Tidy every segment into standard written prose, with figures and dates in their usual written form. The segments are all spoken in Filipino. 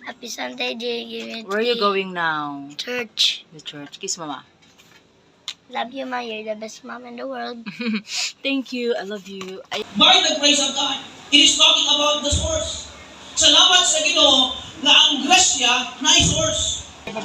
Happy Sunday, Jay. Where are you going now? Church. The church. Kiss mama. Love you, Ma. You're the best mom in the world. Thank you. I love you. By the grace of God, it is talking about the source. Salamat sa Ginoo na ang grasya na ay source. Sa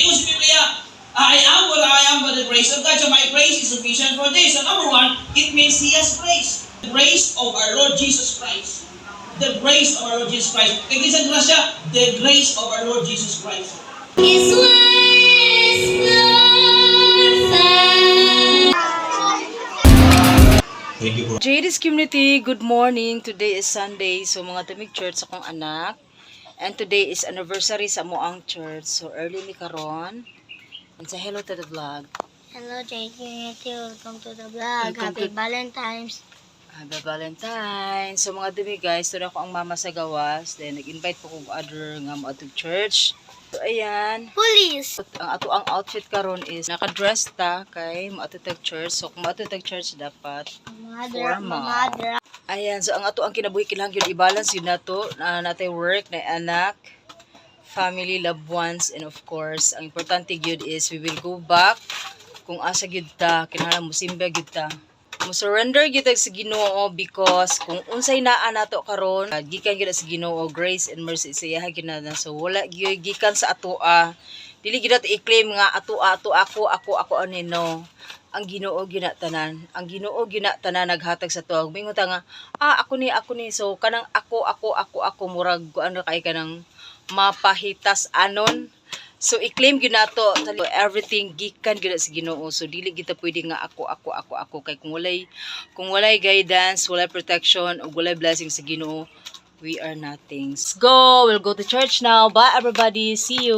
iyong Biblia, I am what I am by the grace of God. So my grace is sufficient for this. So number one, it means He has grace. The grace of our Lord Jesus Christ. The grace of our Lord Jesus Christ. Kaya isang grasya, the grace of our Lord Jesus Christ. His ways glorified. JD's community, good morning. Today is Sunday. So mga tamig church akong anak. And today is anniversary sa moang church. So early ni karon. And say hello to the vlog. Hello, Jay. Welcome to the vlog. Welcome Happy to- Valentine's. Happy Valentine's. So mga dumi guys, ito na ako ang mama sa gawas. Then nag-invite po kong other nga mo atong church. So ayan. Police. Ang ato ang outfit karon is naka-dress ta kay maatutag church. So kung maatutag church dapat formal. Mother. Ayan, so ang ato ang kinabuhi kailangan yun i-balance yun na to. Natay work, na anak, family, loved ones, and of course, ang importante yun is we will go back kung asa gyud ta, kinahanglan mo simba gyud ta. Mo surrender gyud sa Ginoo because kung unsay naa nato karon, gikan gyud sa Ginoo, grace and mercy sa iya gyud na. So wala gyud gikan sa atoa. Dili gyud nato i-claim nga atoa ako anino. Ang Ginoo gyud na tanan. Ang Ginoo gyud na tanan naghatag sa tuwa. Mingon ta nga, ako ni. So kanang ako murag ano kay kanang mapahitas anon. So i-claim gyud nato everything gikan gyud sa Ginoo. So dili kita pwede nga ako kay kung walay guidance, walay protection, ug walay blessing sa Ginoo, we are nothing. Let's go! We'll go to church now. Bye everybody. See you!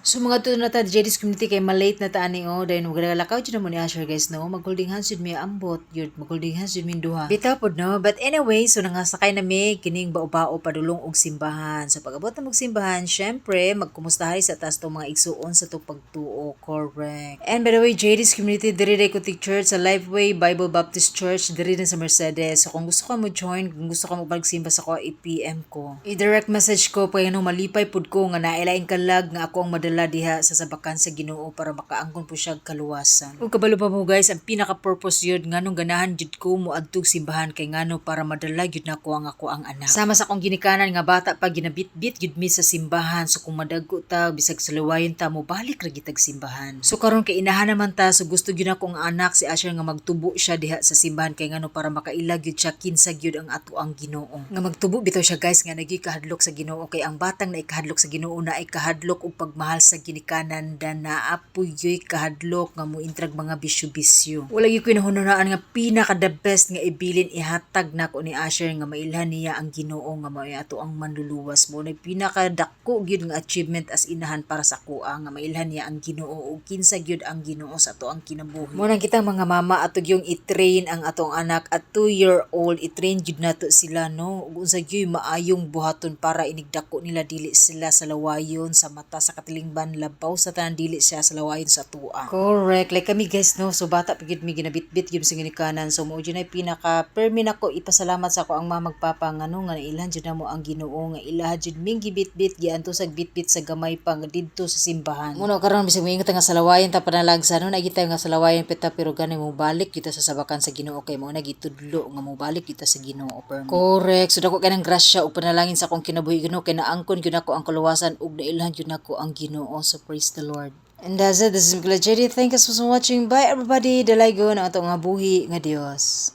So mga to na ta JD's community kay malate na ta ani o. Dahil magalakaw dyan mo ni Asher guys no. Mag-holding hands yun may ambot. Yun, mag-holding hands yun may duha. Bitaw po no. But anyway, so nangasakay na may kining bao-bao padulong og simbahan. So pag-abot na magsimbahan, syempre, magkumustahay sa taas tong mga igsuon sa itong pagtuo. Correct. And by the way, JD's community, diri ko church sa Lifeway Bible Baptist Church, diri na sa Mercedes. So kung gusto ka mo join, kung gusto ka mo magsimba sa ko, PM ko. I-direct message ko pa yung malipay pud ko nga nailaing kalag nga ako ang madala diha sa sabakan sa Ginoo para makaangkon po siya kaluwasan. Ug kabalo pa mo guys, ang pinaka-purpose yun nganong ganahan jud ko mo adtog simbahan kay ngano para madala jud nako ang ako ang anak. Sama sa akong ginikanan nga bata pa ginabit-bit jud mi sa simbahan, so kung madagko ta bisag sa luwayon ta mo balik ra gitag simbahan. So karon kay inahan naman ta, so gusto gyud nako ang anak si Asher nga magtubo siya diha sa simbahan kay ngano para makailag gyud siya kinsa gyud ang ato ang Ginoo. Nga magtubo bitaw siya guys nga nagikahadlok sa Ginoo kay ang batang na ikahadlok sa Ginoo na ay kahadlok og pagmahal sa ginikanan dan naapuyoy kahadlok nga mointrag mga bisyo-bisyo. Wala gyud ko nahununaan nga pinaka the best nga ibilin ihatag nako ni Asher nga mailhan niya ang Ginoo nga mao ato ang manluluwas mo. Na pinaka dako gyud nga achievement as inahan para sa kuha nga mailhan niya ang Ginoo ug kinsa gyud ang Ginoo sa ato ang kinabuhi. Mo nang kitang mga mama atog yung i-train ang atong anak at 2-year-old i-train gyud nato sila no. Ug unsa gyud maayong buhaton para inigdako nila dili sila sa lawayon sa mata sa katilingban labaw sa tanan dili siya sa lawayon sa tua. Correct. Like kami guys no, so bata pagid mi ginabitbit gyud sa ginikanan. So mao gyud ay pinaka permi nako ipasalamat sa ako ang mamagpapa ngano nga ilhan jud namo ang Ginoo nga ilaha jud ming gibitbit gianto sa bitbit sa gamay pang didto sa simbahan. Muno karon bisag moingon ta nga sa lawayon ta panalagsa no nagita nga sa lawayon pita pero gani mo balik kita sa sabakan sa Ginoo kay mo nagitudlo nga mo balik kita sa Ginoo permi. Correct. So dako kanang grasya o panalangin sa akong kinabuhi Ginoo kay naangkon gyud nako ang kaluwasan ug nailhan gyud nako ang Ginoo. So praise the Lord. And that's it. This is Miguel JD. Thank you so much for watching. Bye everybody. Dalay go na atong nga buhi nga Dios.